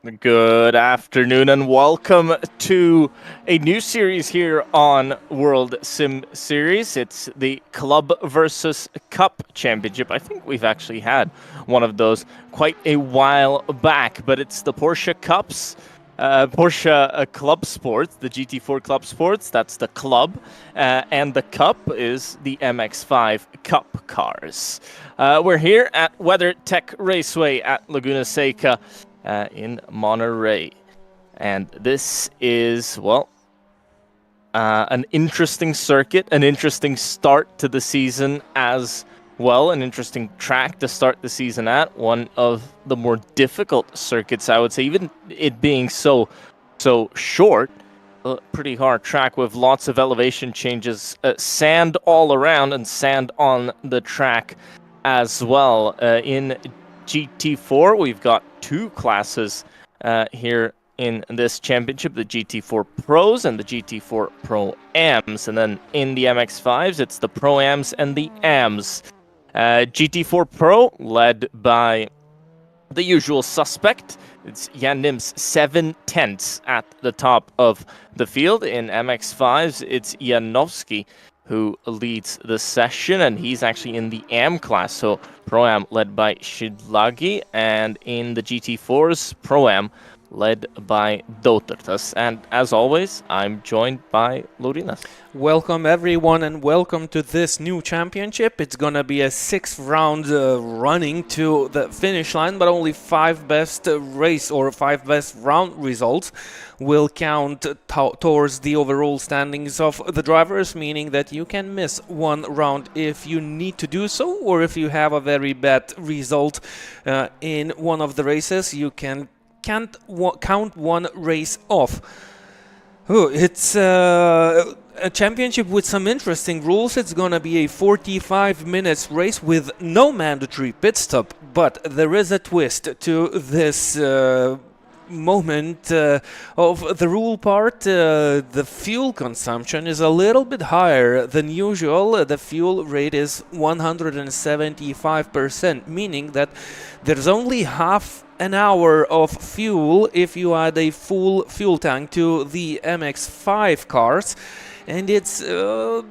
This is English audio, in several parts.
Good afternoon and welcome to a new series here on World Sim Series. It's the Club versus Cup Championship. I think we've actually had one of those quite a while back, but it's the Porsche Cups. Porsche Club Sports, the GT4 Club Sports, that's the club, and the cup is the MX-5 Cup cars. We're here at WeatherTech Raceway at Laguna Seca in Monterey. And this is, well, an interesting circuit, an interesting start to the season as well, an interesting track to start the season at. One of the more difficult circuits, I would say, even it being so short. A pretty hard track with lots of elevation changes, sand all around and sand on the track as well. In GT4, we've got two classes here in this championship, the GT4 Pros and the GT4 Pro-Ams. And then in the MX-5s, it's the Pro-Ams and the Ams. GT4 Pro, led by the usual suspect. It's Jan Nims, 7/10 at the top of the field. In MX-5s, it's Janowski who leads the session, and he's actually in the AM class, so Pro-Am led by Shidlagi, and in the GT4s, Pro-Am led by Dotertas. And as always, I'm joined by Lorinas. Welcome everyone and welcome to this new championship. It's gonna be a 6th round running to the finish line, but only 5 best race or 5 best round results will count towards the overall standings of the drivers, meaning that you can miss one round if you need to do so, or if you have a very bad result in one of the races, you can't count one race off. It's a championship with some interesting rules. It's gonna be a 45 minutes race with no mandatory pit stop, but there is a twist to this moment of the rule part. The fuel consumption is a little bit higher than usual. The fuel rate is 175%, meaning that there's only half an hour of fuel if you add a full fuel tank to the MX-5 cars. And it's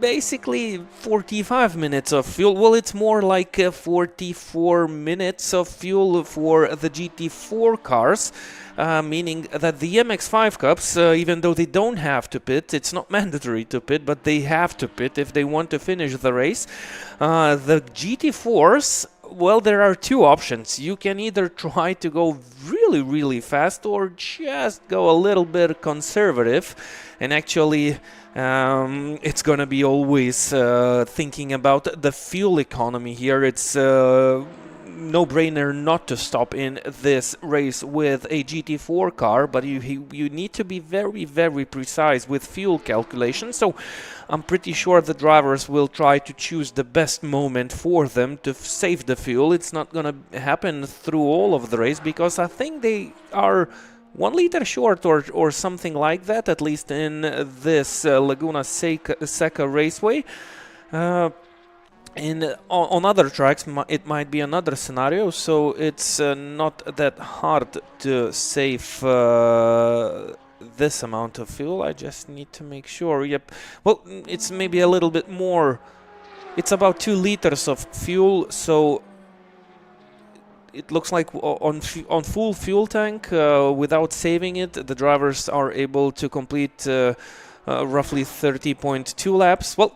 basically 45 minutes of fuel. Well, it's more like 44 minutes of fuel for the GT4 cars, meaning that the MX-5 Cups, even though they don't have to pit, it's not mandatory to pit, but they have to pit if they want to finish the race. The GT4s, well, there are two options. You can either try to go really fast or just go a little bit conservative, and actually it's gonna be always thinking about the fuel economy here. It's no-brainer not to stop in this race with a GT4 car, but you need to be very precise with fuel calculation. So I'm pretty sure the drivers will try to choose the best moment for them to save the fuel. It's not gonna happen through all of the race, because I think they are 1 liter short or something like that, at least in this Laguna Seca Raceway. On other tracks, it might be another scenario, so it's not that hard to save this amount of fuel. I just need to make sure. Yep. Well, it's maybe a little bit more. It's about 2 liters of fuel, so it looks like on full fuel tank, without saving it, the drivers are able to complete roughly 30.2 laps. Well,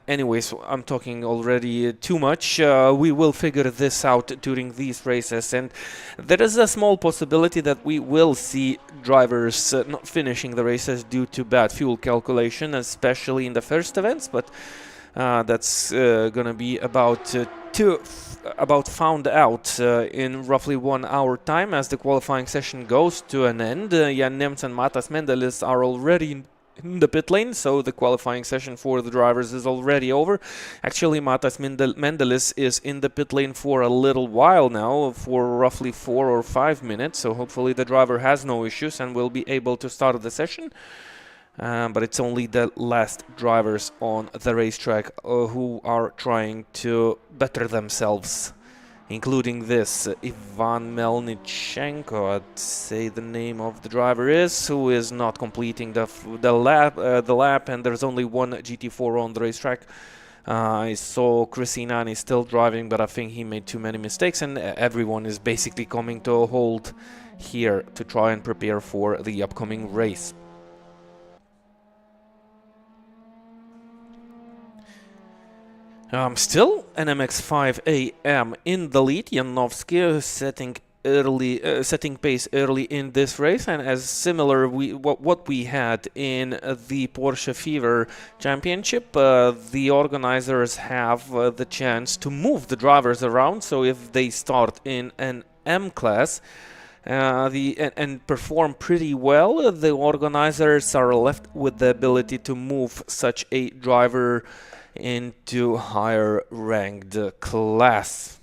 anyways, I'm talking already too much. We will figure this out during these races, and there is a small possibility that we will see drivers not finishing the races due to bad fuel calculation, especially in the first events, but that's gonna be about found out in roughly 1 hour time as the qualifying session goes to an end. Jan Nems and Matas Mendelis are already in the pit lane, so the qualifying session for the drivers is already over. Actually, Matas Mendelis is in the pit lane for a little while now, for roughly 4 or 5 minutes, so hopefully the driver has no issues and will be able to start the session. But it's only the last drivers on the racetrack who are trying to better themselves including this Ivan Melnichenko, I'd say the name of the driver is, who is not completing the lap, and there's only one GT4 on the racetrack. I saw Chrisinani still driving, but I think he made too many mistakes, and everyone is basically coming to a halt here to try and prepare for the upcoming race. Still an MX-5 AM in the lead. Janovsky setting pace early in this race, and as similar what we had in the Porsche Fever Championship, the organizers have the chance to move the drivers around. So if they start in an M class and perform pretty well, the organizers are left with the ability to move such a driver into higher ranked class.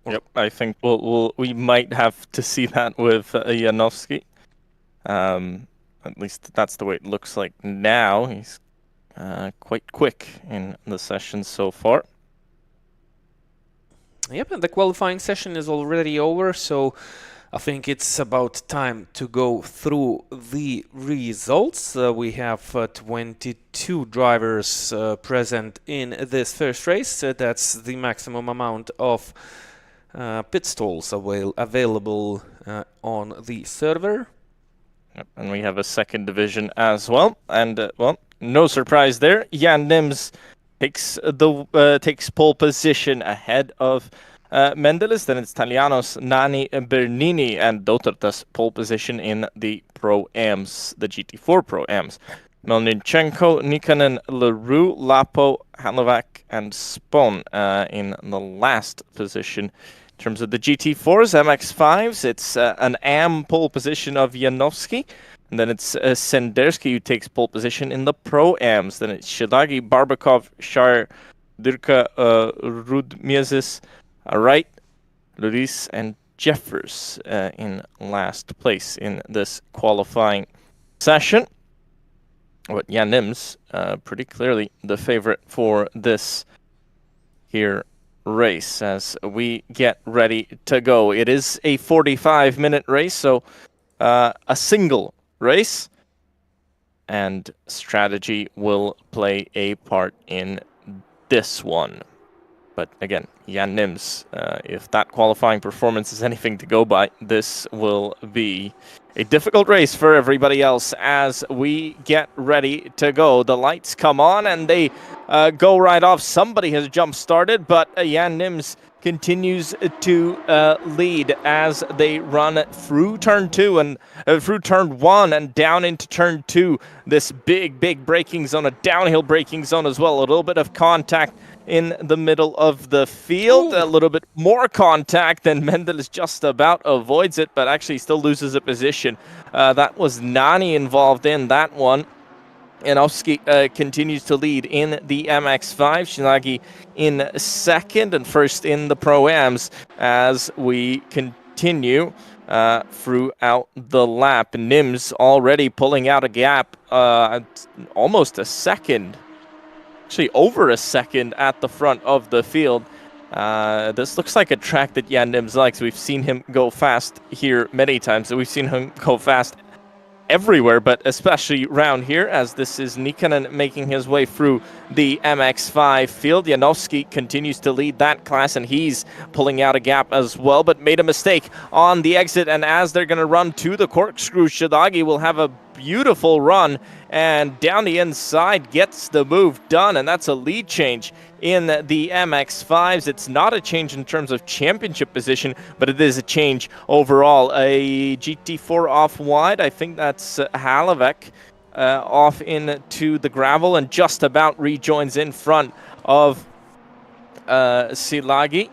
Yep, I think we might have to see that with Janovsky. At least that's the way it looks like now. He's quite quick in the session so far. Yep, and the qualifying session is already over, so I think it's about time to go through the results. We have 22 drivers present in this first race. That's the maximum amount of pit stalls available on the server. Yep, and we have a second division as well. And, well, no surprise there. Jan Nims takes pole position ahead of Mendeles. Then it's Talianos, Nani, Bernini, and Dotartas pole position in the Pro-Ams, the GT4 Pro-Ams. Melnichenko, Nikanen, Leroux, Lapo, Halovac, and Spon in the last position. In terms of the GT4s, MX-5s, it's an AM pole position of Janovsky. And then it's Sendersky who takes pole position in the Pro-Ams. Then it's Shidagi, Barbakov, Shire, Dirka, Rudmiezis, Wright, Luris, and Jeffers in last place in this qualifying session. But Jan Nims, pretty clearly the favorite for this here race as we get ready to go. It is a 45-minute race, so a single race, and strategy will play a part in this one. But again, Jan Nims, if that qualifying performance is anything to go by, this will be a difficult race for everybody else as we get ready to go. The lights come on and they go right off. Somebody has jump-started, but Jan Nims continues to lead as they run through turn 2 and through turn 1 and down into turn 2. This big braking zone, a downhill braking zone as well. A little bit of contact in the middle of the field. Ooh. A little bit more contact than Mendeles just about avoids it, but actually still loses a position. That was Nani involved in that one. Janovsky continues to lead in the MX-5. Shinagi in second and first in the Pro-Ams as we continue throughout the lap. Nims already pulling out a gap, almost a second. Actually over a second at the front of the field. This looks like a track that Jan Nims likes. We've seen him go fast here many times. So we've seen him go fast everywhere, but especially around here, as this is Nikanen making his way through the MX-5 field. Janovsky continues to lead that class, and he's pulling out a gap as well, but made a mistake on the exit, and as they're going to run to the corkscrew, Shidagi will have a beautiful run, and down the inside gets the move done, and that's a lead change in the MX-5s. It's not a change in terms of championship position, but it is a change overall. A GT4 off wide, I think that's Halavec off into the gravel and just about rejoins in front of Silagi,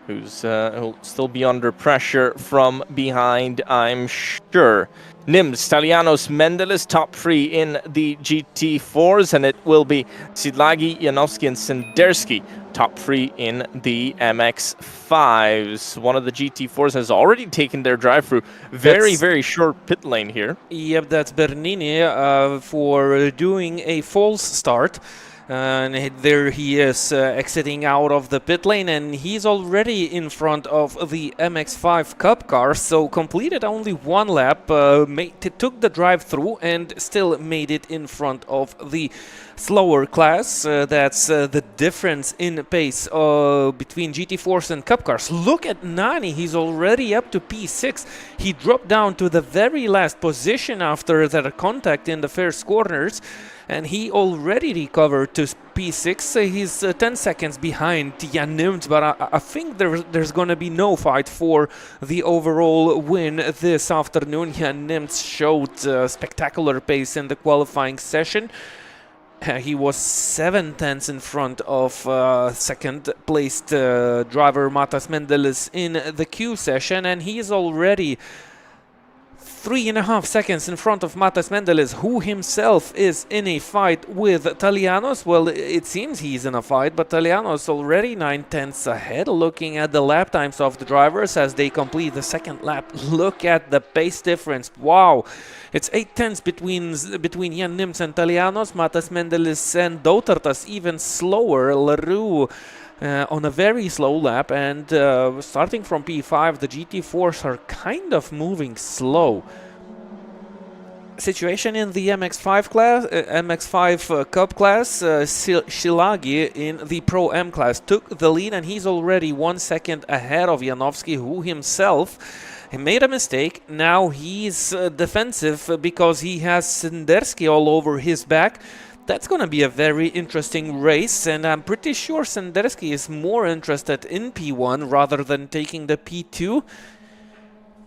who'll still be under pressure from behind, I'm sure. Nims, Talianos, Mendeles, top 3 in the GT4s, and it will be Silagi, Janovsky, and Sendersky, top 3 in the MX-5s. One of the GT4s has already taken their drive-through. Very short pit lane here. Yep, that's Bernini for doing a false start. And there he is exiting out of the pit lane, and he's already in front of the MX-5 Cup car, so completed only one lap, took the drive-through and still made it in front of the slower class. That's the difference in pace between GT4s and Cup cars. Look at Nani, he's already up to P6. He dropped down to the very last position after that contact in the first corners, and he already recovered to P6. He's 10 seconds behind Jan Nims, but I think there's going to be no fight for the overall win this afternoon. Jan Nims showed spectacular pace in the qualifying session. He was 7 tenths in front of second-placed driver Matas Mendelis in the Q session, and he is already 3.5 seconds in front of Matas Mendelis, who himself is in a fight with Talianos. Well, it seems he's in a fight, but Talianos already 9 tenths ahead. Looking at the lap times of the drivers as they complete the second lap, look at the pace difference. Wow, it's 8 tenths between Jan Nims and Talianos. Matas Mendelis and Dautartas even slower. LaRue on a very slow lap, and starting from P5, the GT4s are kind of moving slow. Situation in the MX-5 class, MX-5 Cup class, Shilagi in the Pro M class took the lead, and he's already 1 second ahead of Janowski, who himself made a mistake. Now he's defensive because he has Sendersky all over his back. That's going to be a very interesting race, and I'm pretty sure Sendersky is more interested in P1 rather than taking the P2.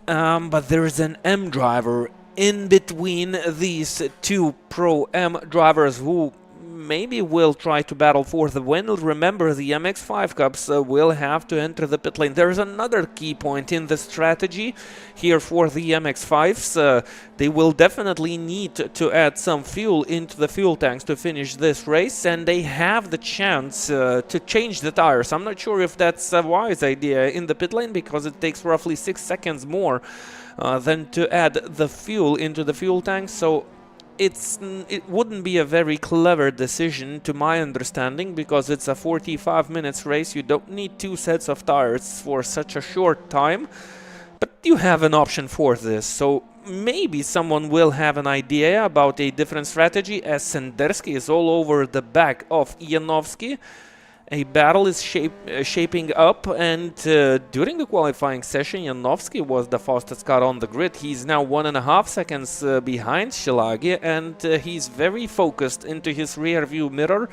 But there's an M driver in between these two Pro M drivers who maybe will try to battle for the win. Remember, the MX-5 Cups will have to enter the pit lane. There's another key point in the strategy here for the MX-5s. They will definitely need to add some fuel into the fuel tanks to finish this race, and they have the chance to change the tires. I'm not sure if that's a wise idea in the pit lane, because it takes roughly 6 seconds more than to add the fuel into the fuel tanks. So it wouldn't be a very clever decision, to my understanding, because it's a 45 minutes race. You don't need 2 sets of tires for such a short time, but you have an option for this. So maybe someone will have an idea about a different strategy, as Sendersky is all over the back of Janowski. A battle is shaping up, and during the qualifying session, Janowski was the fastest car on the grid. He's now 1.5 seconds behind Shilagi, and he's very focused into his rear view mirror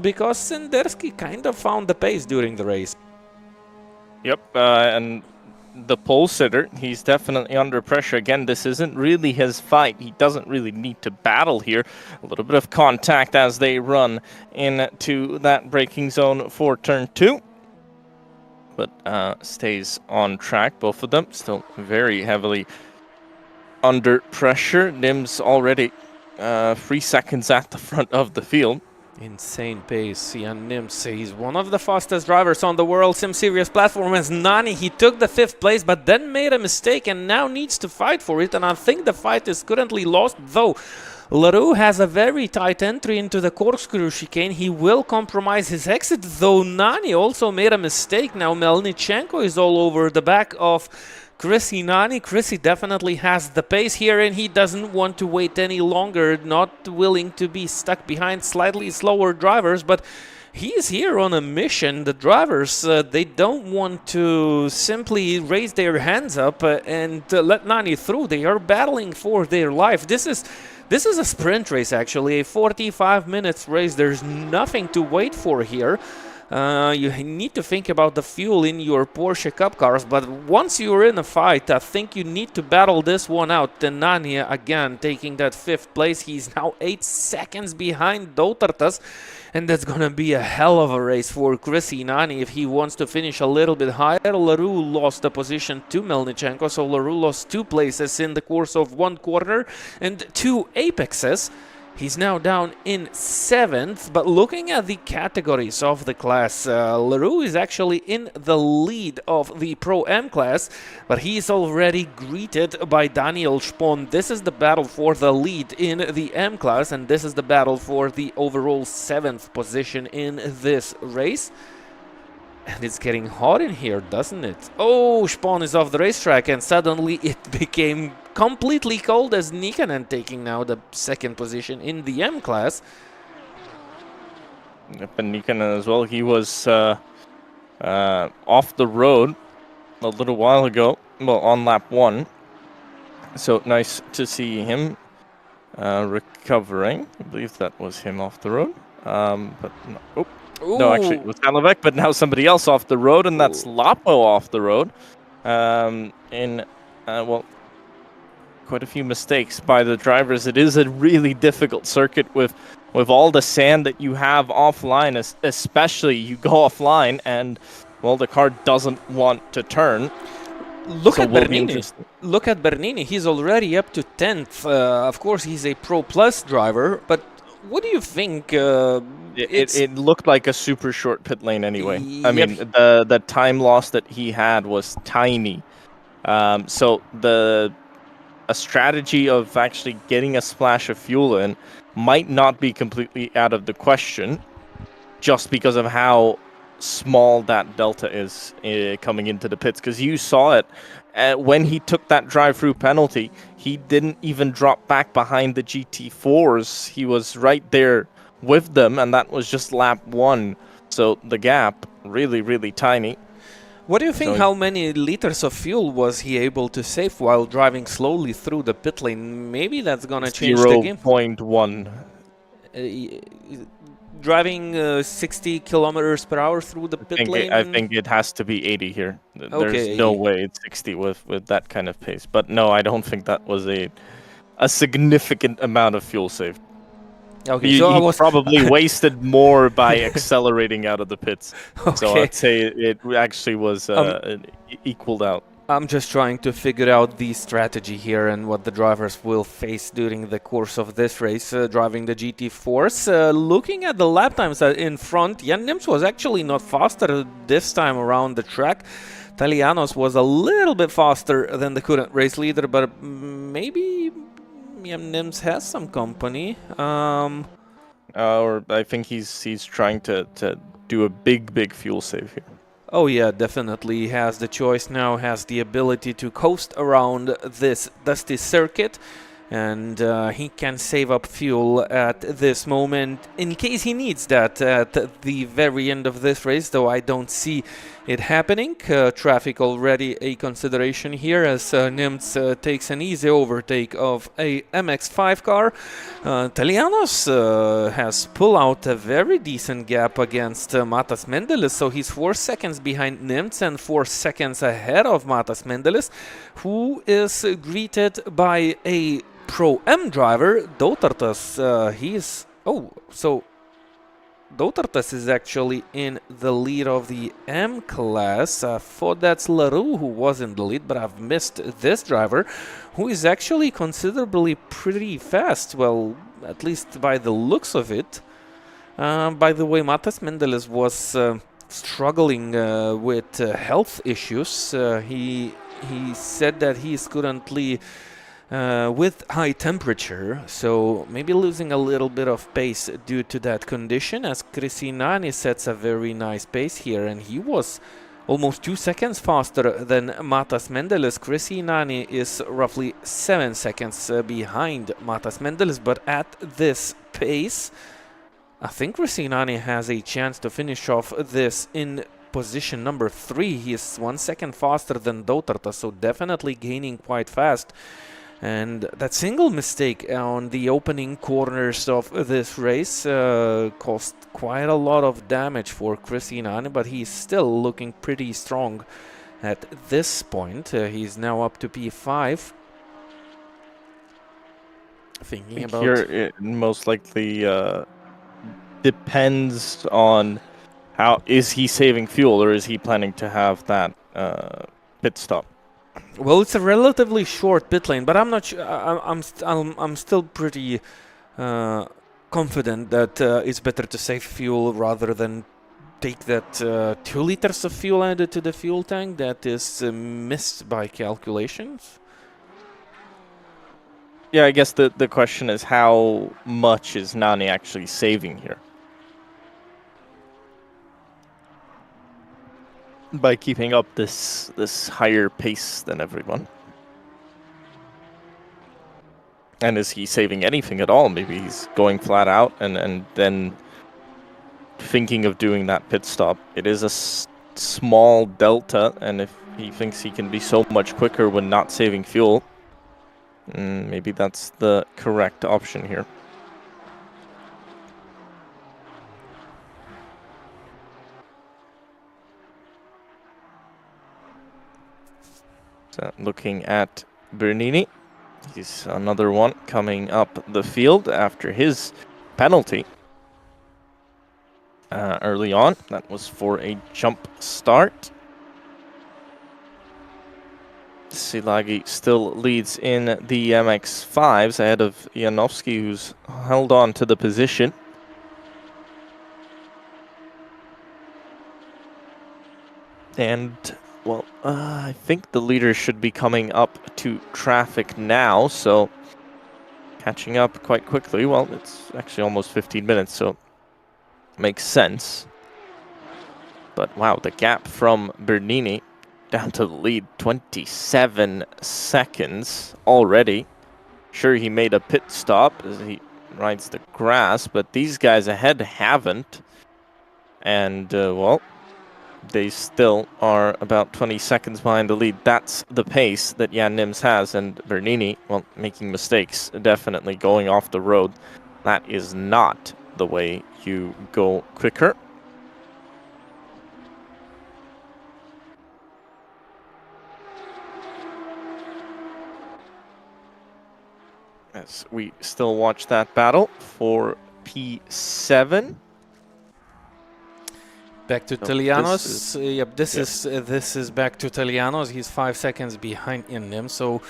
because Sendersky kind of found the pace during the race. Yep, and the pole sitter, he's definitely under pressure. Again, this isn't really his fight. He doesn't really need to battle here. A little bit of contact as they run into that braking zone for turn 2. But stays on track, both of them. Still very heavily under pressure. Nims already 3 seconds at the front of the field. Insane pace. Jan Nims, he's one of the fastest drivers on the WorldSimSeries platform. As Nani, he took the 5th place, but then made a mistake and now needs to fight for it. And I think the fight is currently lost, though. LaRue has a very tight entry into the Corkscrew chicane. He will compromise his exit, though Nani also made a mistake. Now Melnichenko is all over the back of Chrissy Nani. Chrissy definitely has the pace here, and he doesn't want to wait any longer, not willing to be stuck behind slightly slower drivers, but he's here on a mission. The drivers, they don't want to simply raise their hands up and let Nani through. They are battling for their life. This is a sprint race, actually, a 45 minutes race. There's nothing to wait for here. You need to think about the fuel in your Porsche Cup cars, but once you're in a fight, I think you need to battle this one out. Nani again taking that 5th place. He's now 8 seconds behind Dautartas, and that's gonna be a hell of a race for Chrissy Nani if he wants to finish a little bit higher. LaRue lost the position to Melnichenko, so LaRue lost 2 places in the course of 1 corner and 2 apexes. He's now down in 7th, but looking at the categories of the class, Leroux is actually in the lead of the Pro-M class, but he's already greeted by Daniel Spon. This is the battle for the lead in the M class, and this is the battle for the overall 7th position in this race. And it's getting hot in here, doesn't it? Oh, Spon is off the racetrack, and suddenly it became completely cold as Nikkanen taking now the 2nd position in the M class. Yep, and Nikkanen as well. He was off the road a little while ago, well, on lap 1. So nice to see him recovering. I believe that was him off the road. But no, no, actually it was Halavec, but now somebody else off the road, and that's Lapo off the road. Well, quite a few mistakes by the drivers. It is a really difficult circuit with all the sand that you have offline, especially you go offline and, well, the car doesn't want to turn. Look at Bernini. Look at Bernini. He's already up to 10th. Of course, he's a Pro Plus driver, but what do you think? It looked like a super short pit lane anyway. Yep. I mean, the time loss that he had was tiny. So a strategy of actually getting a splash of fuel in might not be completely out of the question, just because of how small that delta is coming into the pits. Because you saw it when he took that drive-through penalty, he didn't even drop back behind the GT4s. He was right there with them, and that was just lap 1. So the gap really, really tiny. What do you think, how many liters of fuel was he able to save while driving slowly through the pit lane? Maybe that's going to change the game. 0.1. Driving 60 kilometers per hour through the pit lane? I think it has to be 80 here. There's no way it's 60 with that kind of pace. But no, I don't think that was a significant amount of fuel saved. Okay, he so probably wasted more by accelerating out of the pits. Okay. So I'd say it actually was equaled out. I'm just trying to figure out the strategy here and what the drivers will face during the course of this race, driving the GT4s. Looking at the lap times in front, Jan Nims was actually not faster this time around the track. Talianos was a little bit faster than the current race leader, but maybe Jan Nims has some company. Or I think he's trying to do a big fuel save here. Oh yeah, definitely. He has the choice now, has the ability to coast around this dusty circuit, and he can save up fuel at this moment in case he needs that at the very end of this race, though I don't see it happening. Traffic already a consideration here as Nims takes an easy overtake of a MX-5 car. Talianos has pulled out a very decent gap against Matas Mendeles, so he's 4 seconds behind Nims and 4 seconds ahead of Matas Mendeles, who is greeted by a Pro-M driver, Dautartas. Dautartas is actually in the lead of the M class. I thought that's Leroux who was in the lead, but I've missed this driver, who is actually considerably pretty fast. Well, at least by the looks of it. By the way, Matas Mendeles was struggling with health issues. He said that he is currently with high temperature, so maybe losing a little bit of pace due to that condition, as Crisinani sets a very nice pace here, and he was almost 2 seconds faster than Matas Mendeles. Crisinani is roughly 7 seconds behind Matas Mendeles, but at this pace, I think Crisinani has a chance to finish off this in position number 3. He is 1 second faster than Dautartas, so definitely gaining quite fast. And that single mistake on the opening corners of this race cost quite a lot of damage for Crisinani, but he's still looking pretty strong at this point. He's now up to P5. Thinking about here, it most likely depends on how is he saving fuel, or is he planning to have that pit stop. Well, it's a relatively short pit lane, but I'm not sure. I'm still pretty confident that it's better to save fuel rather than take that 2 liters of fuel added to the fuel tank that is missed by calculations. Yeah, I guess the question is how much is Nani actually saving here? By keeping up this higher pace than everyone. And is he saving anything at all? Maybe he's going flat out and then thinking of doing that pit stop. It is a small delta, and if he thinks he can be so much quicker when not saving fuel, maybe that's the correct option here. So looking at Bernini, he's another one coming up the field after his penalty early on. That was for a jump start. Silagi still leads in the MX-5s ahead of Janowski, who's held on to the position. And, well, I think the leader should be coming up to traffic now, so catching up quite quickly. Well, it's actually almost 15 minutes, so makes sense. But wow, the gap from Bernini down to the lead, 27 seconds already. Sure, he made a pit stop as he rides the grass, but these guys ahead haven't. And, well, they still are about 20 seconds behind the lead. That's the pace that Jan Nims has, and Bernini, well, making mistakes, definitely going off the road. That is not the way you go quicker. As we still watch that battle for P7. Back to Talianos. Yep, this is back to Talianos. He's 5 seconds behind Nim, so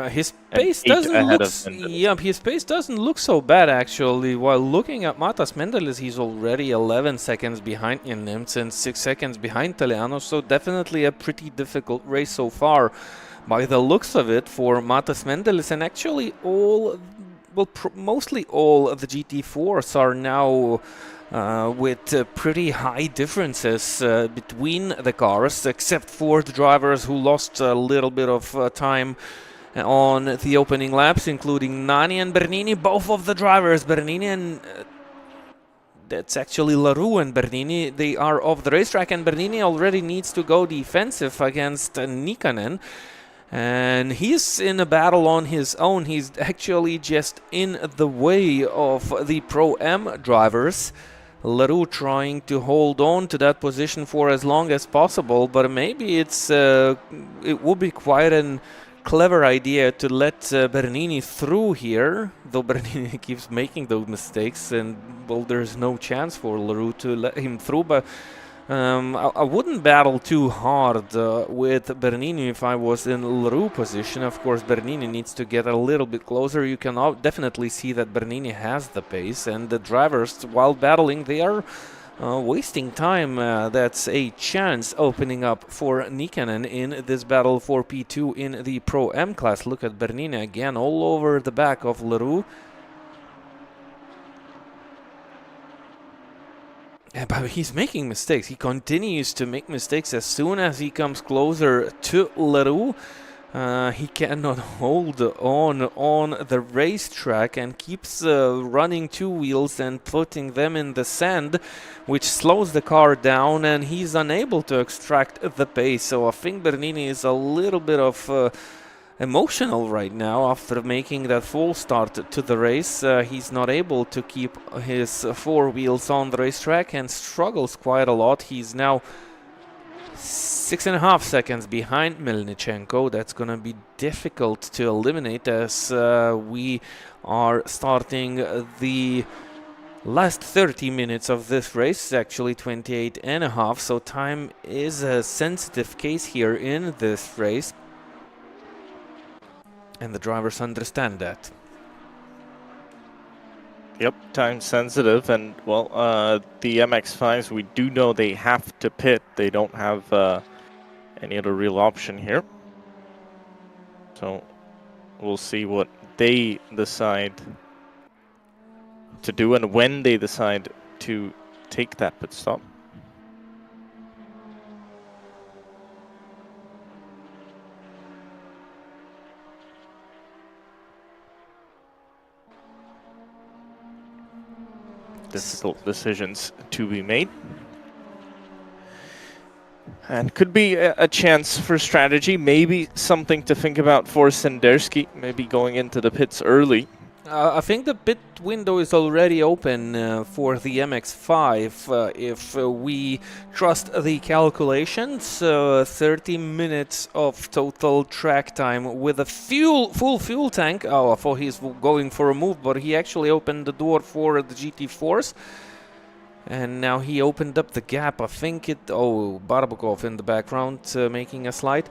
his pace doesn't look. Yep, his pace doesn't look so bad actually. While looking at Matas Mendeles, he's already 11 seconds behind Nim and 6 seconds behind Talianos. So definitely a pretty difficult race so far, by the looks of it, for Matas Mendeles, and actually mostly all of the GT4s are now with pretty high differences between the cars, except for the drivers who lost a little bit of time on the opening laps, including Nani and Bernini. Both of the drivers, Bernini and that's actually Leroux and Bernini, they are off the racetrack, and Bernini already needs to go defensive against Nikkanen. And he's in a battle on his own. He's actually just in the way of the Pro-M drivers. Leroux trying to hold on to that position for as long as possible, but maybe it would be quite a clever idea to let Bernini through here, though Bernini keeps making those mistakes, and well, there's no chance for Leroux to let him through. But I wouldn't battle too hard with Bernini if I was in Leroux position. Of course, Bernini needs to get a little bit closer. You can definitely see that Bernini has the pace, and the drivers, while battling, they are wasting time. That's a chance opening up for Nikkanen in this battle for P2 in the Pro-M class. Look at Bernini again, all over the back of Leroux. But he's making mistakes. He continues to make mistakes. As soon as he comes closer to Leroux, he cannot hold on the racetrack and keeps running two wheels and putting them in the sand, which slows the car down, and he's unable to extract the pace. So I think Bernini is a little bit of emotional right now after making that full start to the race. He's not able to keep his four wheels on the racetrack and struggles quite a lot. He's now 6.5 seconds behind Melnichenko. That's going to be difficult to eliminate as we are starting the last 30 minutes of this race, actually 28.5. So time is a sensitive case here in this race, and the drivers understand that. Yep, time sensitive, and well, the MX-5s, we do know they have to pit. They don't have any other real option here. So we'll see what they decide to do and when they decide to take that pit stop. Difficult decisions to be made. And could be a chance for strategy, maybe something to think about for Sendersky, maybe going into the pits early. I think the pit window is already open for the MX-5 if we trust the calculations. 30 minutes of total track time with a full fuel tank. Oh, I thought he's going for a move, but he actually opened the door for the GT4s. And now he opened up the gap. I think oh, Barbakov in the background making a slide.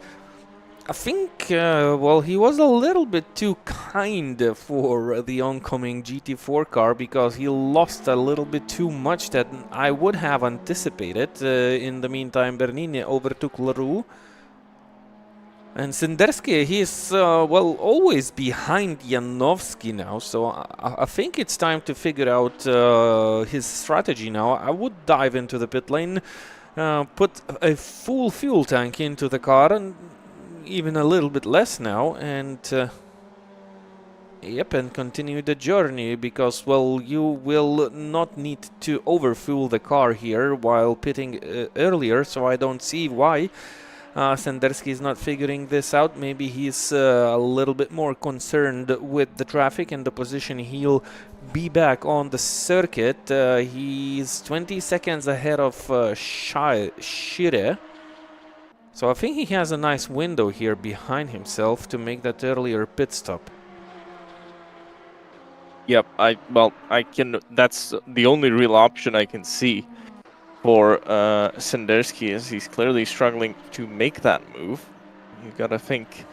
I think, well, he was a little bit too kind for the oncoming GT4 car because he lost a little bit too much that I would have anticipated. In the meantime, Bernini overtook LaRue. And Sendersky, he's, well, always behind Janowski now, so I think it's time to figure out his strategy now. I would dive into the pit lane, put a full fuel tank into the car, and even a little bit less now, and yep, and continue the journey, because, well, you will not need to overfuel the car here while pitting earlier, so I don't see why Sendersky is not figuring this out. Maybe he's a little bit more concerned with the traffic and the position he'll be back on the circuit. He's 20 seconds ahead of Shire. So I think he has a nice window here behind himself to make that earlier pit stop. Yep, that's the only real option I can see for Sendersky, is he's clearly struggling to make that move. You gotta think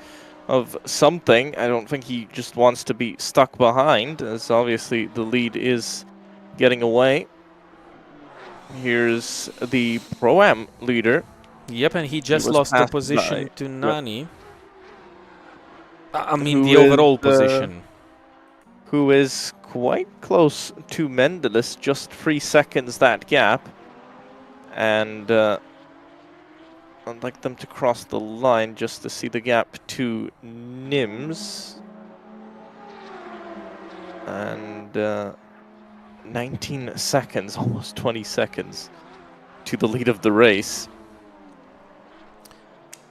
of something. I don't think he just wants to be stuck behind, as obviously the lead is getting away. Here's the Pro-Am leader. Yep, and he just lost the position to Nani. I mean, the overall position. Who is quite close to Mendelis, just 3 seconds that gap. And I'd like them to cross the line just to see the gap to Nims. And 19 seconds, almost 20 seconds to the lead of the race.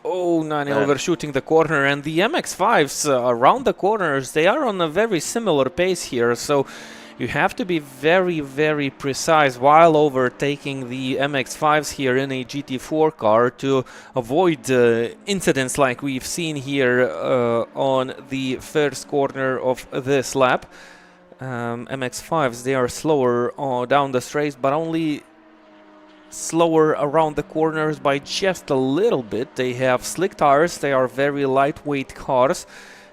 Oh, Nani overshooting the corner, and the MX-5s around the corners, they are on a very similar pace here, so you have to be very, very precise while overtaking the MX-5s here in a GT4 car to avoid incidents like we've seen here on the first corner of this lap. MX-5s, they are slower down the straight, but only slower around the corners by just a little bit. They have slick tires, they are very lightweight cars,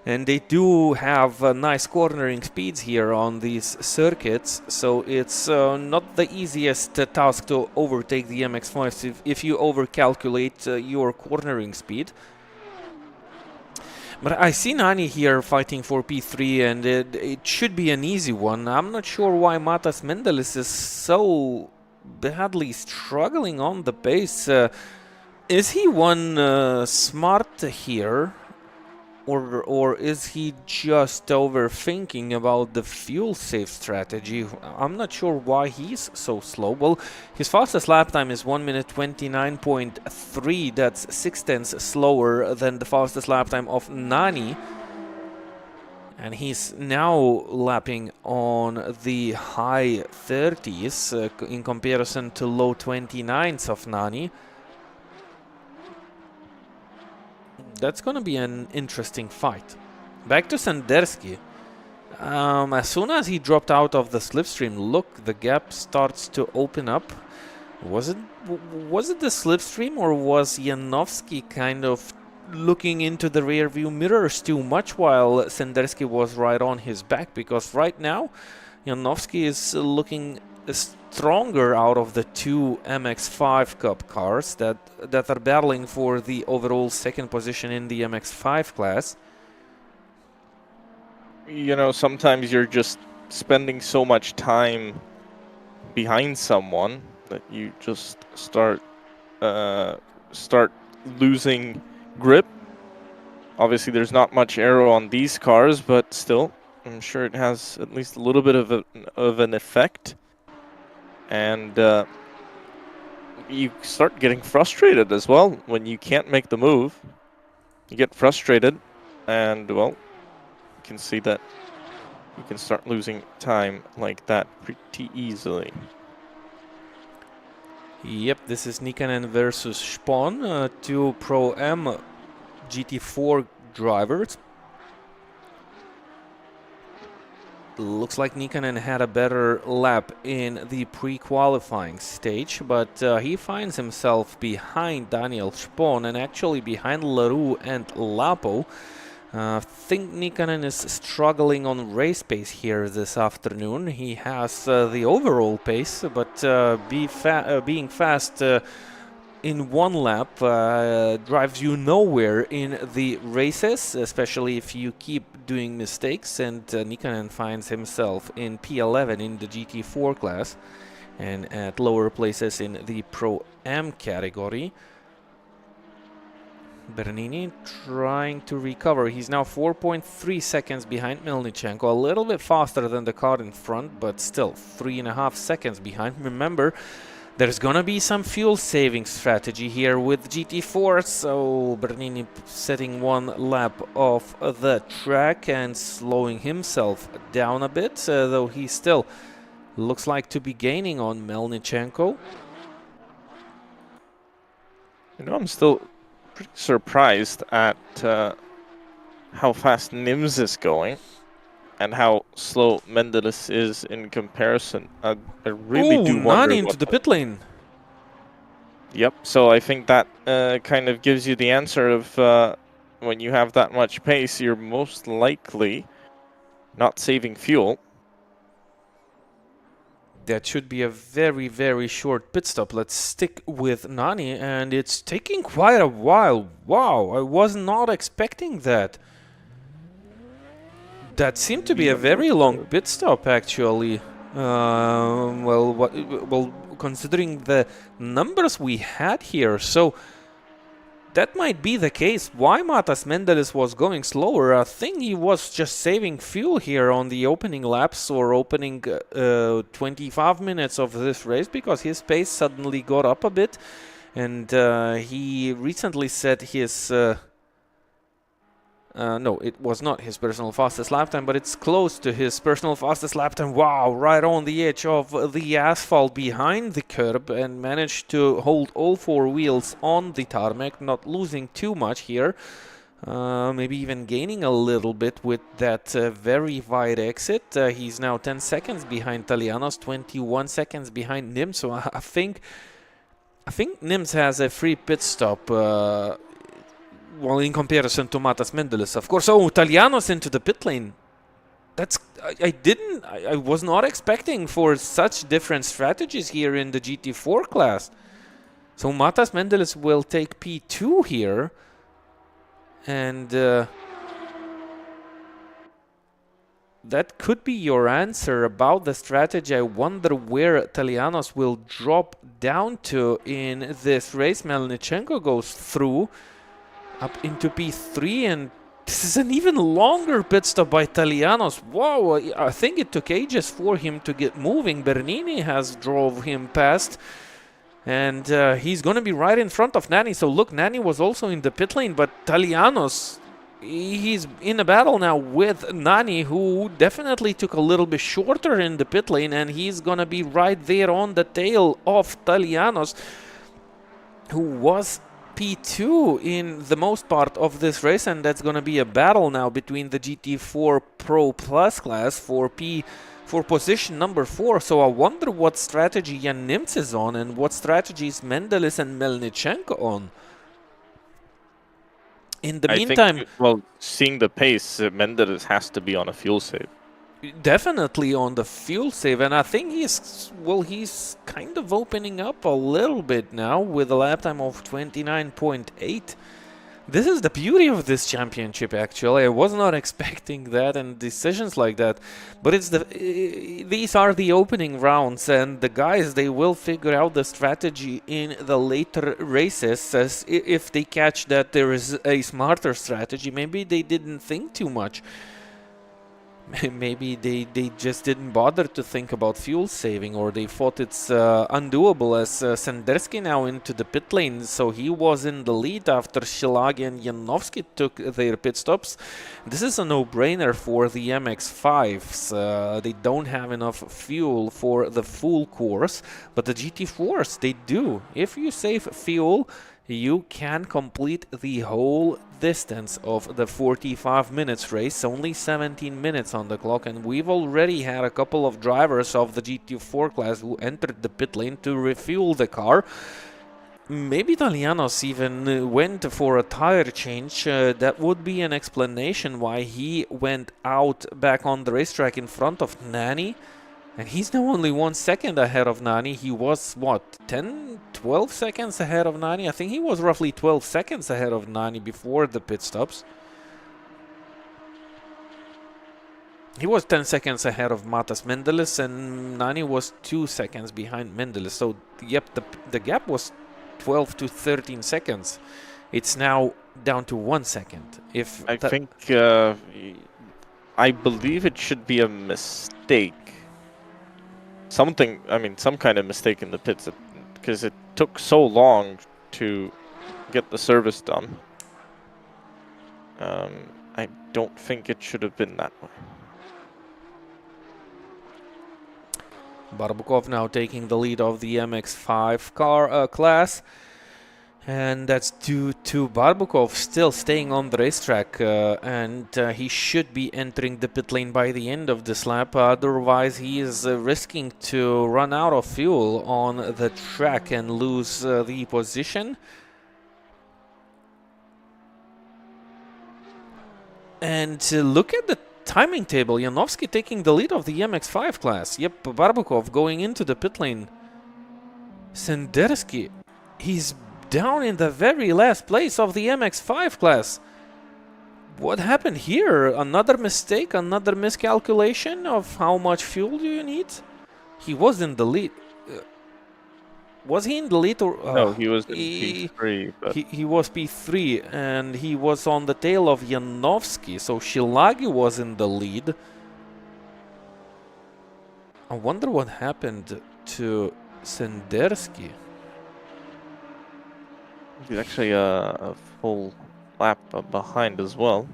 and they do have nice cornering speeds here on these circuits, so it's not the easiest task to overtake the MX-5s if you overcalculate your cornering speed. But I see Nani here fighting for P3, and it should be an easy one. I'm not sure why Matas Mendelis is so badly struggling on the base. Is he one smart here, or is he just overthinking about the fuel safe strategy? I'm not sure why he's so slow. Well, his fastest lap time is 1 minute 29.3. That's 6/10 slower than the fastest lap time of Nani. And he's now lapping on the high 30s in comparison to low 29s of Nani. That's going to be an interesting fight. Back to Sendersky. As soon as he dropped out of the slipstream, look, the gap starts to open up. Was it the slipstream, or was Janowski kind of looking into the rear view mirrors too much while Sendersky was right on his back? Because right now Janowski is looking stronger out of the two MX-5 Cup cars that are battling for the overall second position in the MX-5 class. You know, sometimes you're just spending so much time behind someone that you just start losing grip. Obviously, there's not much aero on these cars, but still, I'm sure it has at least a little bit of an effect. And you start getting frustrated as well when you can't make the move. You get frustrated, and well, you can see that you can start losing time like that pretty easily. Yep, this is Nikkanen versus Spon, two Pro-M GT4 drivers. Looks like Nikkanen had a better lap in the pre-qualifying stage, but he finds himself behind Daniel Spon and actually behind Leroux and Lapo. I think Nikkanen is struggling on race pace here this afternoon. He has the overall pace, but being fast in one lap drives you nowhere in the races, especially if you keep doing mistakes. And Nikkanen finds himself in P11 in the GT4 class and at lower places in the Pro-M category. Bernini trying to recover. He's now 4.3 seconds behind Melnichenko, a little bit faster than the car in front, but still 3.5 seconds behind. Remember, there's gonna be some fuel saving strategy here with GT4, so Bernini setting one lap off the track and slowing himself down a bit, though he still looks like to be gaining on Melnichenko. You know, I'm still pretty surprised at how fast Nims is going and how slow Mendelis is in comparison. I really do wonder. Nani into the pit lane. Yep, so I think that kind of gives you the answer of when you have that much pace, you're most likely not saving fuel. That should be a very, very short pit stop. Let's stick with Nani, and it's taking quite a while. Wow, I was not expecting that. That seemed to be a very long pit stop, actually. Well, considering the numbers we had here, so that might be the case. Why Matas Mendelis was going slower? I think he was just saving fuel here on the opening laps or opening 25 minutes of this race, because his pace suddenly got up a bit, and he recently set his no, it was not his personal fastest lap time, but it's close to his personal fastest lap time. Wow, right on the edge of the asphalt behind the curb, and managed to hold all four wheels on the tarmac, not losing too much here. Maybe even gaining a little bit with that very wide exit. He's now 10 seconds behind Talianos, 21 seconds behind Nims. So I think Nims has a free pit stop. Well, in comparison to Matas Mendelis, of course. Oh, Talianos into the pit lane. That's I was not expecting for such different strategies here in the GT4 class. So Matas Mendelis will take P2 here, and that could be your answer about the strategy. I wonder where Talianos will drop down to in this race. Melnichenko goes through up into P3, and this is an even longer pit stop by Talianos. Wow, I think it took ages for him to get moving. Bernini has drove him past, and he's going to be right in front of Nani. So look, Nani was also in the pit lane, but Talianos, he's in a battle now with Nani, who definitely took a little bit shorter in the pit lane, and he's going to be right there on the tail of Talianos, who was P2 in the most part of this race, and that's going to be a battle now between the GT4 Pro Plus class for position number 4. So I wonder what strategy Jan Nims is on, and what strategies Mendelis and Melnichenko on. In the meantime, well, seeing the pace, Mendelis has to be on a fuel save. Definitely on the fuel save, and I think he's kind of opening up a little bit now with a lap time of 29.8. This is the beauty of this championship, actually. I was not expecting that and decisions like that. But these are the opening rounds, and the guys, they will figure out the strategy in the later races. As if they catch that there is a smarter strategy, maybe they didn't think too much. Maybe they just didn't bother to think about fuel saving, or they thought it's undoable, as Sendersky now into the pit lane, so he was in the lead after Shilagi and Janovsky took their pit stops. This is a no-brainer for the MX-5s. They don't have enough fuel for the full course, but the GT4s, they do. If you save fuel, you can complete the whole distance of the 45 minutes race. Only 17 minutes on the clock, and we've already had a couple of drivers of the GT4 class who entered the pit lane to refuel the car. Maybe Italianos even went for a tire change. That would be an explanation why he went out back on the racetrack in front of Nani. And he's now only 1 second ahead of Nani. He was, what, 10, 12 seconds ahead of Nani? I think he was roughly 12 seconds ahead of Nani before the pit stops. He was 10 seconds ahead of Matas Mendeles, and Nani was 2 seconds behind Mendeles. So, yep, the gap was 12 to 13 seconds. It's now down to 1 second. I believe it should be a mistake. Some kind of mistake in the pits, because it took so long to get the service done. I don't think it should have been that way. Barbukov now taking the lead of the MX-5 car class. And that's due to Barbukov still staying on the racetrack, and he should be entering the pit lane by the end of this lap. Otherwise, he is risking to run out of fuel on the track and lose the position. And look at the timing table. Janovsky taking the lead of the MX-5 class. Yep, Barbukov going into the pit lane. Sendersky, he's down in the very last place of the MX-5 class. What happened here? Another mistake, another miscalculation of how much fuel do you need? He was in the lead. Was he in the lead or... no, he was in P3. But he was P3, and he was on the tail of Janovsky, so Shilagi was in the lead. I wonder what happened to Sendersky. He's actually a full lap behind as well.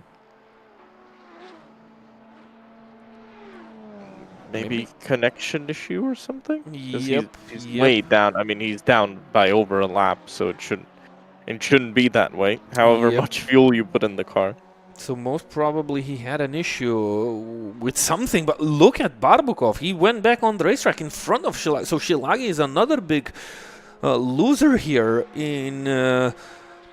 Maybe connection issue or something? Yep. He's way down. I mean, he's down by over a lap, so it shouldn't be that way. However much fuel you put in the car. So most probably he had an issue with something. But look at Barbukov. He went back on the racetrack in front of Shilagi. So Shilagi is another big loser here in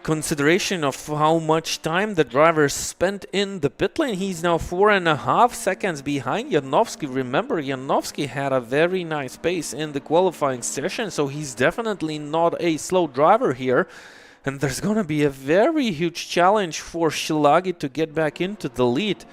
consideration of how much time the driver spent in the pit lane. He's now 4.5 seconds behind Janovsky. Remember, Janovsky had a very nice pace in the qualifying session, so he's definitely not a slow driver here. And there's going to be a very huge challenge for Shilagi to get back into the lead.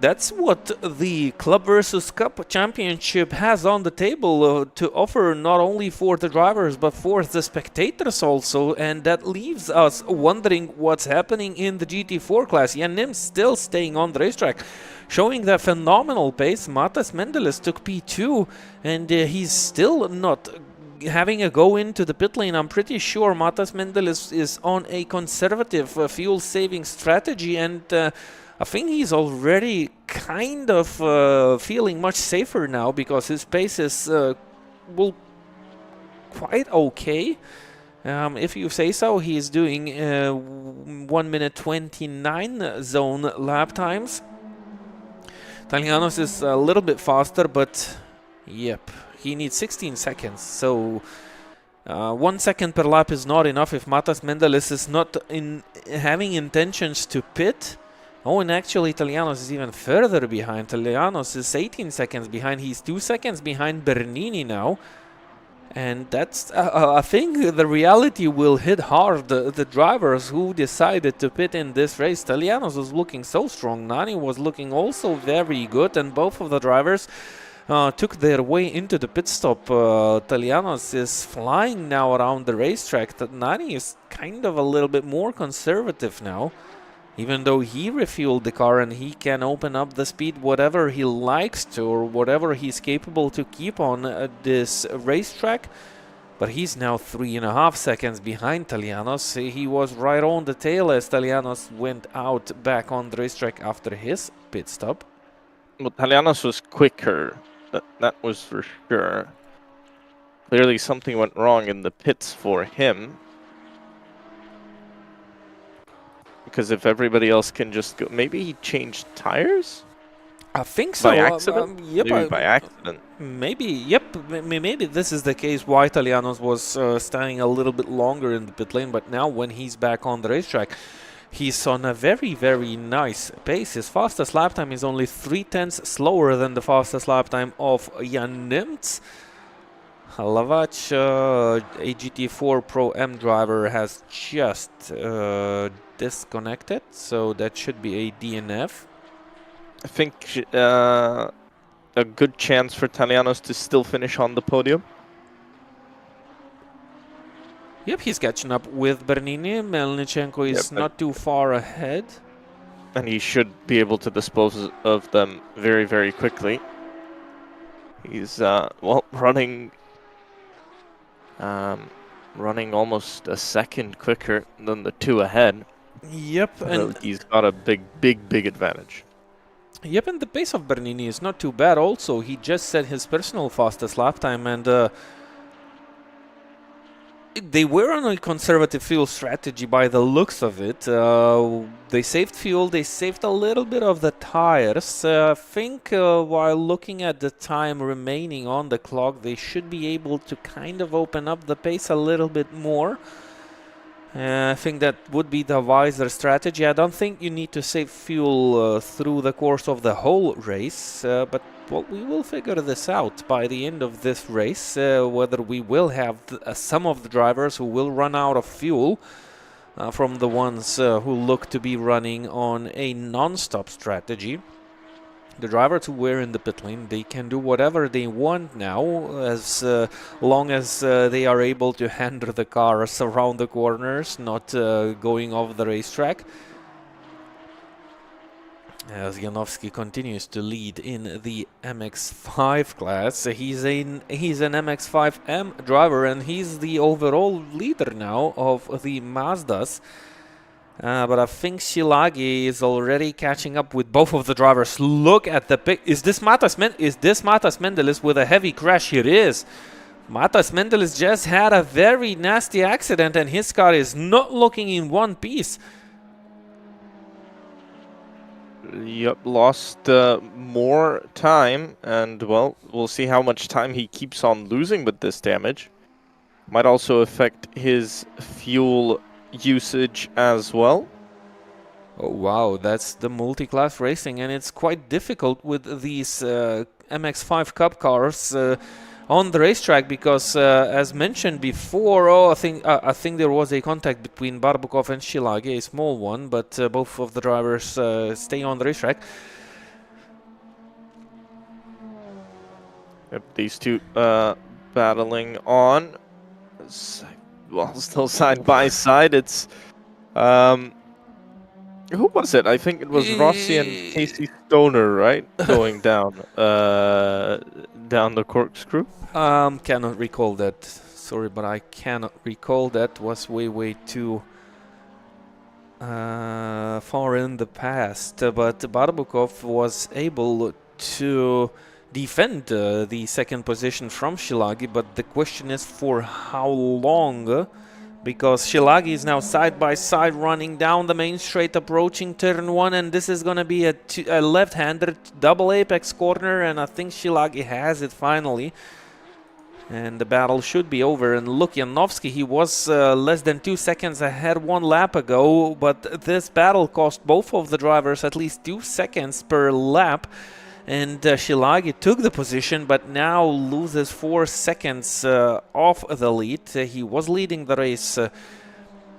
That's what the Club versus Cup Championship has on the table to offer, not only for the drivers but for the spectators also, and that leaves us wondering what's happening in the GT4 class. Jan Nim still staying on the racetrack, showing that phenomenal pace. Matas Mendeles took P2, and he's still not having a go into the pit lane. I'm pretty sure Matas Mendeles is on a conservative fuel-saving strategy, and I think he's already kind of feeling much safer now, because his pace is quite okay. If you say so. He's doing 1 minute 29 zone lap times. Italianos is a little bit faster, but yep, he needs 16 seconds. So 1 second per lap is not enough if Matas Mendeles is not having intentions to pit. Oh, and actually Italianos is even further behind. Italianos is 18 seconds behind. He's 2 seconds behind Bernini now. And that's, I think the reality will hit hard the drivers who decided to pit in this race. Italianos was looking so strong. Nani was looking also very good. And both of the drivers took their way into the pit stop. Italianos is flying now around the racetrack. Nani is kind of a little bit more conservative now. Even though he refueled the car and he can open up the speed whatever he likes to or whatever he's capable to keep on this racetrack. But he's now 3.5 seconds behind Talianos. He was right on the tail as Talianos went out back on the racetrack after his pit stop. Well, Talianos was quicker. That was for sure. Clearly something went wrong in the pits for him. Because if everybody else can just go... Maybe he changed tires? I think so. By accident? Yep, maybe by accident. Maybe, yep. Maybe this is the case why Italianos was standing a little bit longer in the pit lane. But now when he's back on the racetrack, he's on a very, very nice pace. His fastest lap time is only 0.3 slower than the fastest lap time of Jan Nimtz. Lavac, a GT4 Pro M driver, has just disconnected, so that should be a DNF. I think a good chance for Talianos to still finish on the podium. Yep, he's catching up with Bernini. Melnichenko is not too far ahead. And he should be able to dispose of them very, very quickly. He's, well, running almost a second quicker than the two ahead. Yep, and he's got a big advantage. Yep, and the pace of Bernini is not too bad also. He just set his personal fastest lap time, and they were on a conservative fuel strategy by the looks of it. They saved fuel, they saved a little bit of the tires. I think while looking at the time remaining on the clock, they should be able to kind of open up the pace a little bit more. I think that would be the wiser strategy. I don't think you need to save fuel through the course of the whole race, but well, we will figure this out by the end of this race, whether we will have some of the drivers who will run out of fuel from the ones who look to be running on a non-stop strategy. The drivers who were in the pit lane, they can do whatever they want now, as long as they are able to handle the cars around the corners, not going off the racetrack. As Janowski continues to lead in the MX-5 class, he's an MX-5M driver, and he's the overall leader now of the Mazdas. But I think Shilagi is already catching up with both of the drivers. Look at the pic. Is this Matas Mendelis with a heavy crash? It is. Matas Mendelis just had a very nasty accident, and his car is not looking in one piece. Yep, lost more time, and well, we'll see how much time he keeps on losing with this damage. Might also affect his fuel usage as well. Oh wow, that's the multi-class racing, and it's quite difficult with these MX-5 Cup cars on the racetrack because, as mentioned before, I think there was a contact between Barbukov and Shilagi, a small one, but both of the drivers stay on the racetrack. Yep, these two battling on. Well, still side by side. It's who was it? I think it was Rossi and Casey Stoner, right? Going down down the corkscrew. Cannot recall that. Sorry, but I cannot recall that. Was way too far in the past. But Barbukov was able to defend the second position from Shilagi, but the question is for how long, because Shilagi is now side by side running down the main straight approaching turn 1, and this is going to be a left-hander double apex corner, and I think Shilagi has it finally. and the battle should be over. And look, Janowski, he was less than 2 seconds ahead 1 lap ago, but this battle cost both of the drivers at least 2 seconds per lap. And Shilagi took the position, but now loses 4 seconds off the lead. He was leading the race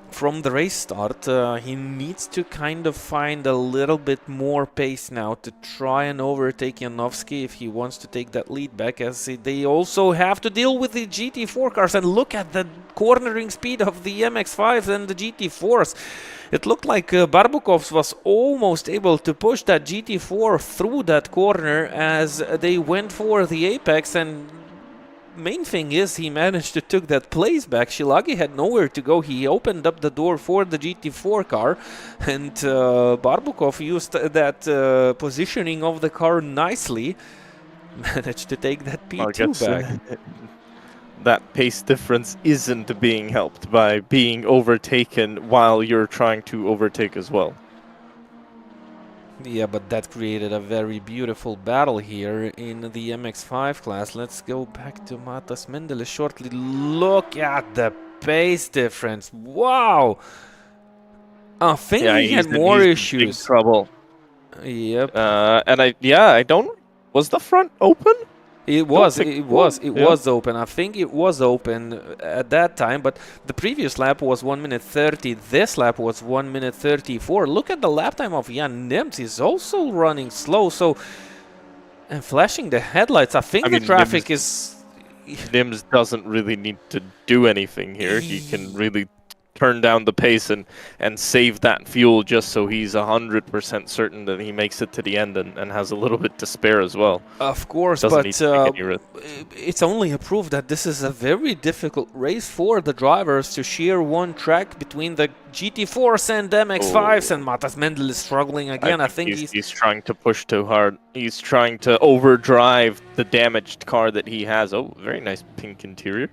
from the race start. He needs to kind of find a little bit more pace now to try and overtake Janowski if he wants to take that lead back, as they also have to deal with the GT4 cars. And look at the cornering speed of the MX-5s and the GT4s. It looked like Barbukov was almost able to push that GT4 through that corner as they went for the apex, and main thing is he managed to took that place back. Shilagi had nowhere to go. He opened up the door for the GT4 car, and Barbukov used that positioning of the car nicely. Managed to take that P2 back. That pace difference isn't being helped by being overtaken while you're trying to overtake as well. Yeah, but that created a very beautiful battle here in the MX-5 class. Let's go back to Matas Mendeles shortly. Look at the pace difference. Wow! I think he had more issues. In big trouble. Yep. And I don't... Was the front open? It was open. I think it was open at that time, but the previous lap was 1 minute 30. This lap was 1 minute 34. Look at the lap time of Jan Nims. He's also running slow, so... And flashing the headlights. I think the traffic is... Nims doesn't really need to do anything here. He can really turn down the pace and save that fuel just so he's 100% certain that he makes it to the end and has a little bit to spare as well. Of course, but it's only a proof that this is a very difficult race for the drivers to share one track between the GT4s and MX-5s, and Matas Mendeles is struggling again. I think he's trying to push too hard. He's trying to overdrive the damaged car that he has. Oh, very nice pink interior.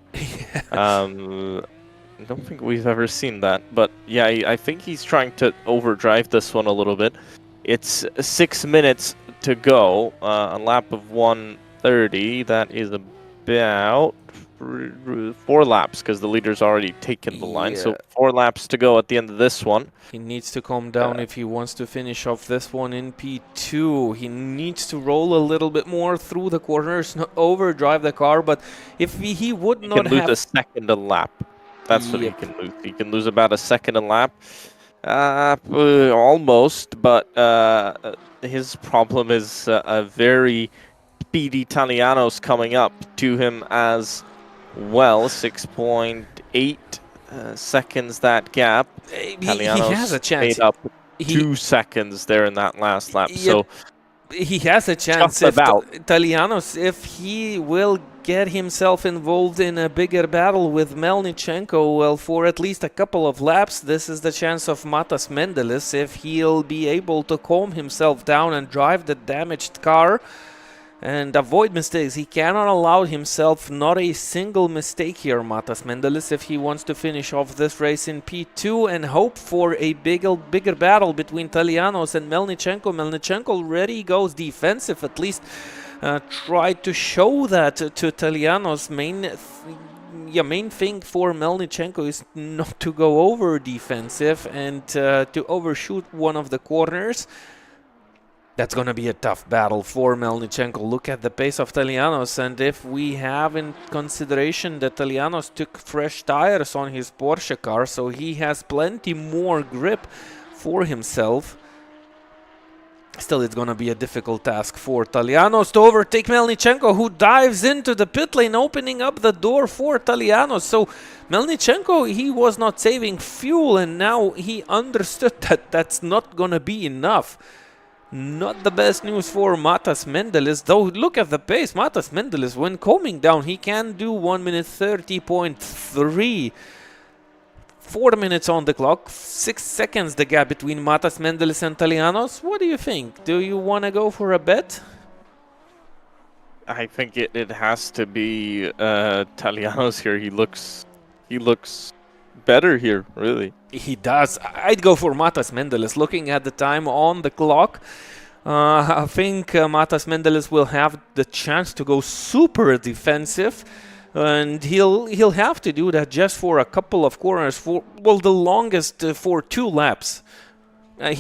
I don't think we've ever seen that, but yeah, I think he's trying to overdrive this one a little bit. It's 6 minutes to go, a lap of 1:30. That is about 4 laps, because the leader's already taken the line, so 4 laps to go at the end of this one. He needs to calm down if he wants to finish off this one in P2. He needs to roll a little bit more through the corners, not overdrive the car, but if he would not have... He can lose a second a lap. That's what he can lose. He can lose about a second a lap. Almost, but his problem is a very speedy Italianos coming up to him as well. 6.8 seconds that gap. He has a chance. Made up 2 seconds there in that last lap. Yep. So he has a chance. Italianos, if he will get himself involved in a bigger battle with Melnichenko, well, for at least a couple of laps, this is the chance of Matas Mendeles. If he'll be able to calm himself down and drive the damaged car and avoid mistakes. He cannot allow himself not a single mistake here, Matas Mendeles, if he wants to finish off this race in P2 and hope for a bigger battle between Italianos and Melnichenko. Melnichenko already goes defensive, at least tried to show that to Italianos. Main thing for Melnichenko is not to go over defensive and to overshoot one of the corners. That's going to be a tough battle for Melnichenko. Look at the pace of Italianos, and if we have in consideration that Italianos took fresh tires on his Porsche car, so he has plenty more grip for himself. Still, it's going to be a difficult task for Italianos to overtake Melnichenko, who dives into the pit lane, opening up the door for Italianos. So Melnichenko, he was not saving fuel, and now he understood that that's not going to be enough. Not the best news for Matas Mendeles, though. Look at the pace. Matas Mendeles, when coming down, he can do 1 minute 30.3. 4 minutes on the clock, 6 seconds the gap between Matas Mendeles and Italianos. What do you think? Do you want to go for a bet? I think it has to be Italianos here. He looks better here, really. He does. I'd go for Matas Mendeles. Looking at the time on the clock, I think Matas Mendeles will have the chance to go super defensive. and he'll have to do that just for a couple of corners, for, well, the longest for 2 laps.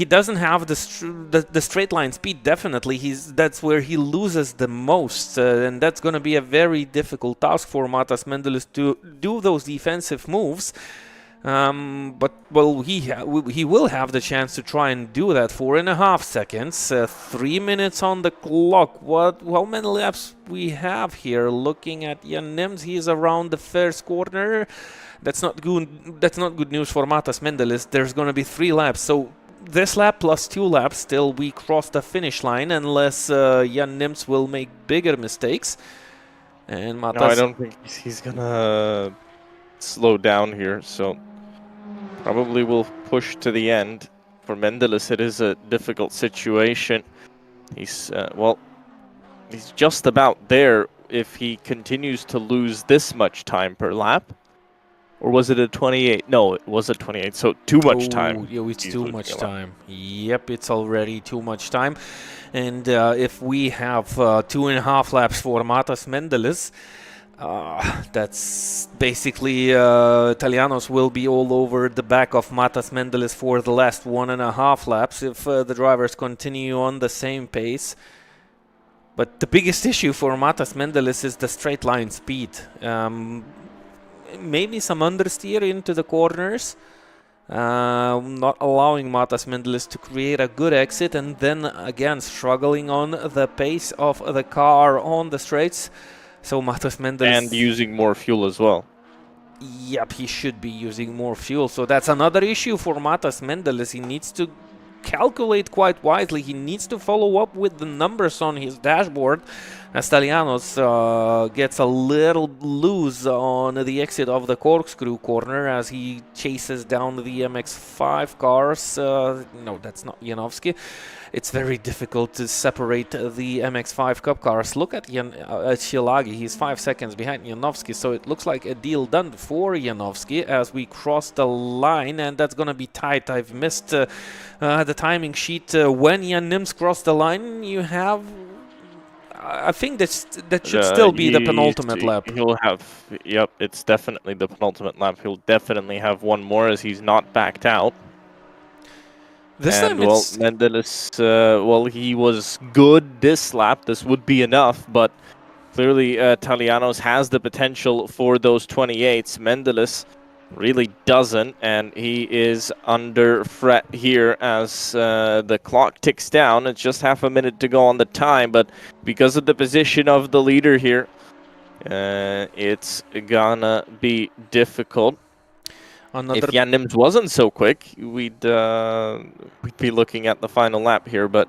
He doesn't have the straight line speed. Definitely, that's where he loses the most, and that's going to be a very difficult task for Matas Mendelis to do those defensive moves. But well, he will have the chance to try and do that. 4.5 seconds, 3 minutes on the clock. How many laps we have here? Looking at Jan Nims, he's around the first corner. That's not good. That's not good news for Matas Mendelis. There's going to be 3 laps, so this lap plus 2 laps, still we cross the finish line unless Jan Nims will make bigger mistakes. And Matas... No, I don't think he's gonna slow down here, so probably will push to the end. For Mendelis, it is a difficult situation. He's, well, he's just about there if he continues to lose this much time per lap. Or was it a 28? No, it was a 28, so too much time. Yeah, it's too much time. Yep, it's already too much time. And if we have 2.5 laps for Matas Mendelis, that's basically Italianos will be all over the back of Matas Mendelis for the last 1.5 laps if the drivers continue on the same pace. But the biggest issue for Matas Mendelis is the straight line speed. Maybe some understeer into the corners, not allowing Matas Mendelis to create a good exit, and then again struggling on the pace of the car on the straights. So Matas Mendelis... And using more fuel as well. Yep, he should be using more fuel. So that's another issue for Matas Mendelis. He needs to calculate quite wisely. He needs to follow up with the numbers on his dashboard, as Talianos gets a little loose on the exit of the Corkscrew corner as he chases down the MX-5 cars. No, that's not Janowski. It's very difficult to separate the MX-5 Cup cars. Look at Shilagi. He's 5 seconds behind Janowski, so it looks like a deal done for Janowski as we cross the line, and that's going to be tight. I've missed the timing sheet. When Jan Nims crossed the line, you have... I think that should still be the penultimate lap. He'll have... Yep, it's definitely the penultimate lap. He'll definitely have one more as he's not backed out. This and, time well, it's... Mendelis, well, he was good this lap. This would be enough, but clearly Talianos has the potential for those 28s. Mendelis really doesn't, and he is under threat here as the clock ticks down. It's just half a minute to go on the time, but because of the position of the leader here, it's gonna be difficult. If Jan Nims wasn't so quick, we'd be looking at the final lap here, but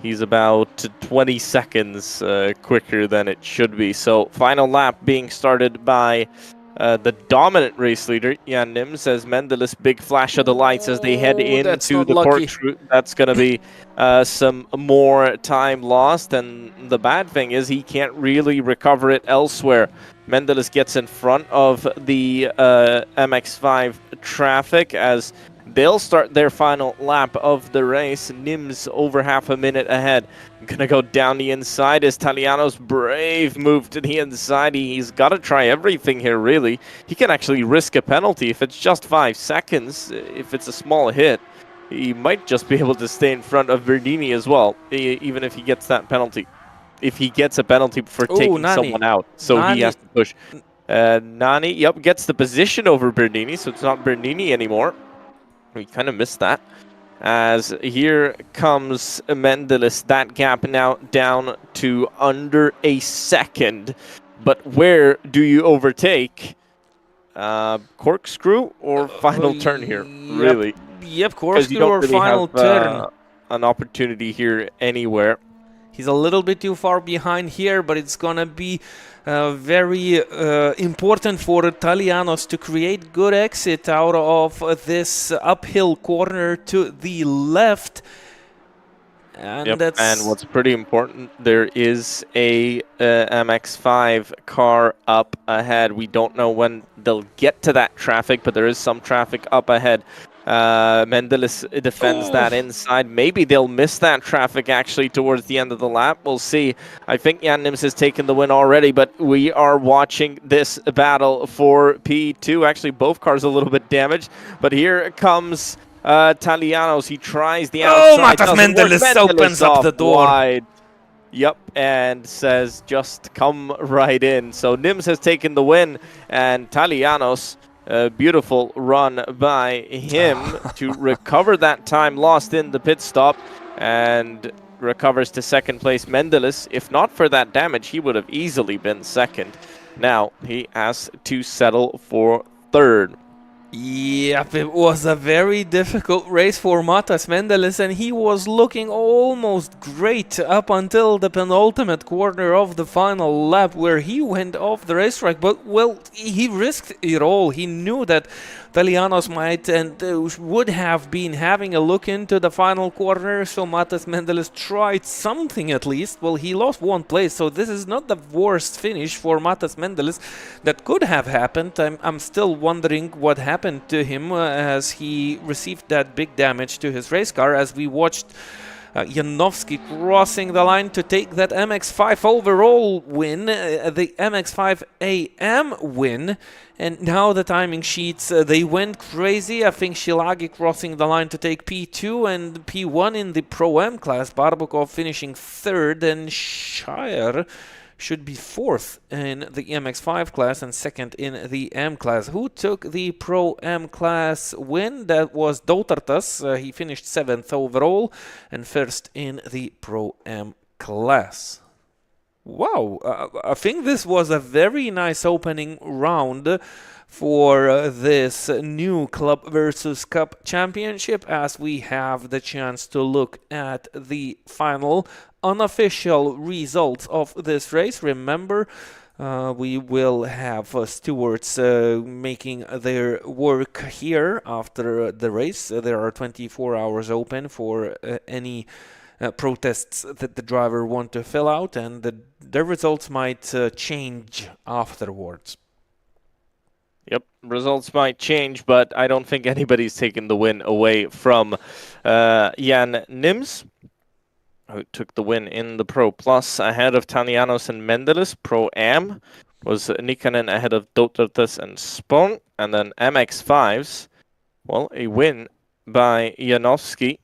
he's about 20 seconds quicker than it should be. So final lap being started by the dominant race leader, Jan Nims, as Mendelis, big flash of the lights as they head into the Corkscrew. That's going to be some more time lost, and the bad thing is he can't really recover it elsewhere. Mendelis gets in front of the MX-5 traffic as they'll start their final lap of the race. Nims over half a minute ahead. Gonna go down the inside as Taliano's brave move to the inside. He's got to try everything here, really. He can actually risk a penalty if it's just 5 seconds. If it's a small hit, he might just be able to stay in front of Bernini as well, even if he gets that penalty. If he gets a penalty for taking someone out. So Nani. He has to push. Nani, yep, gets the position over Bernini, so it's not Bernini anymore. We kind of missed that. As here comes Mendelis, that gap now down to under a second. But where do you overtake? Corkscrew or final turn here, really? Yep, Corkscrew or really final turn. An opportunity here anywhere. He's a little bit too far behind here, but it's going to be very important for Talianos to create good exit out of this uphill corner to the left. And that's... And what's pretty important, there is a MX-5 car up ahead. We don't know when they'll get to that traffic, but there is some traffic up ahead. Mendelis defends that inside. Maybe they'll miss that traffic actually towards the end of the lap. We'll see. I think Jan Nims has taken the win already, but we are watching this battle for P2. Actually, both cars a little bit damaged, but here comes Talianos. He tries the outside. Matas Mendelis opens up the door. Wide. Yep, and says just come right in. So Nims has taken the win, and Talianos, a beautiful run by him to recover that time lost in the pit stop, and recovers to second place. Mendelis, if not for that damage, he would have easily been second. Now he has to settle for third. Yep, it was a very difficult race for Matas Mendelis, and he was looking almost great up until the penultimate corner of the final lap, where he went off the racetrack. But, well, he risked it all. He knew that Talianos might and would have been having a look into the final corner, so Matas Mendelis tried something at least. Well, he lost one place, so this is not the worst finish for Matas Mendelis that could have happened. I'm still wondering what happened to him as he received that big damage to his race car, as we watched Janowski crossing the line to take that MX-5 overall win, the MX-5 AM win. And now the timing sheets, they went crazy. I think Shilagi crossing the line to take P2 and P1 in the Pro-M class. Barbukov finishing third, and Shire should be fourth in the MX-5 class and second in the M class. Who took the Pro-M class win? That was Dautartas. He finished seventh overall and first in the Pro-M class. Wow, I think this was a very nice opening round for this new Club versus Cup Championship, as we have the chance to look at the final unofficial results of this race. Remember, we will have stewards making their work here after the race. There are 24 hours open for any protests that the driver want to fill out, and their results might change afterwards. Yep, results might change, but I don't think anybody's taken the win away from Jan Nims, who took the win in the Pro Plus ahead of Talianos and Mendelis. Pro Am was Nikkanen ahead of Dautartas and Spong, and then MX5s, well, a win by Janowski,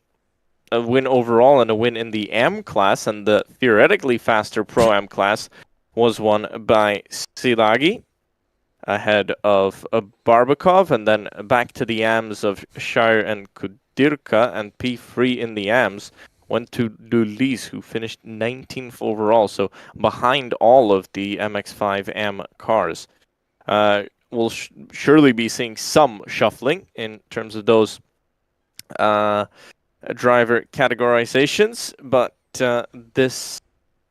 a win overall and a win in the AM class, and the theoretically faster Pro-Am class was won by Silagi ahead of Barbukov, and then back to the AMs of Shire and Kudirka, and P3 in the AMs went to Dulis, who finished 19th overall, so behind all of the MX5 AM cars. We'll surely be seeing some shuffling in terms of those driver categorizations, but this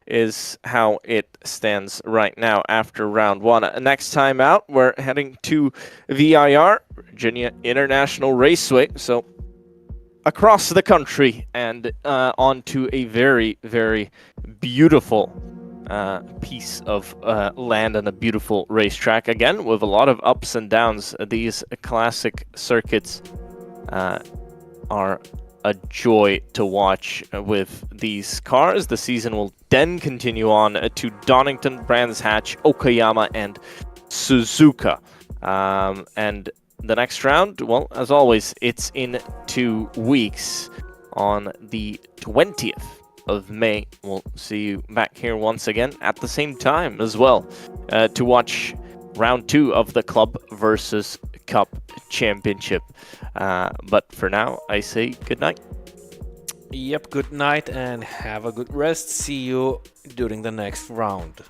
is how it stands right now after round one. Next time out, we're heading to VIR, Virginia International Raceway, so across the country and onto a very, very beautiful piece of land and a beautiful racetrack. Again, with a lot of ups and downs, these classic circuits are a joy to watch with these cars. The season will then continue on to Donington, Brands Hatch, Okayama, and Suzuka. And the next round, well, as always, it's in 2 weeks on the 20th of May. We'll see you back here once again at the same time as well to watch round 2 of the Club versus Cup Championship. But for now, I say good night. Yep, good night and have a good rest. See you during the next round.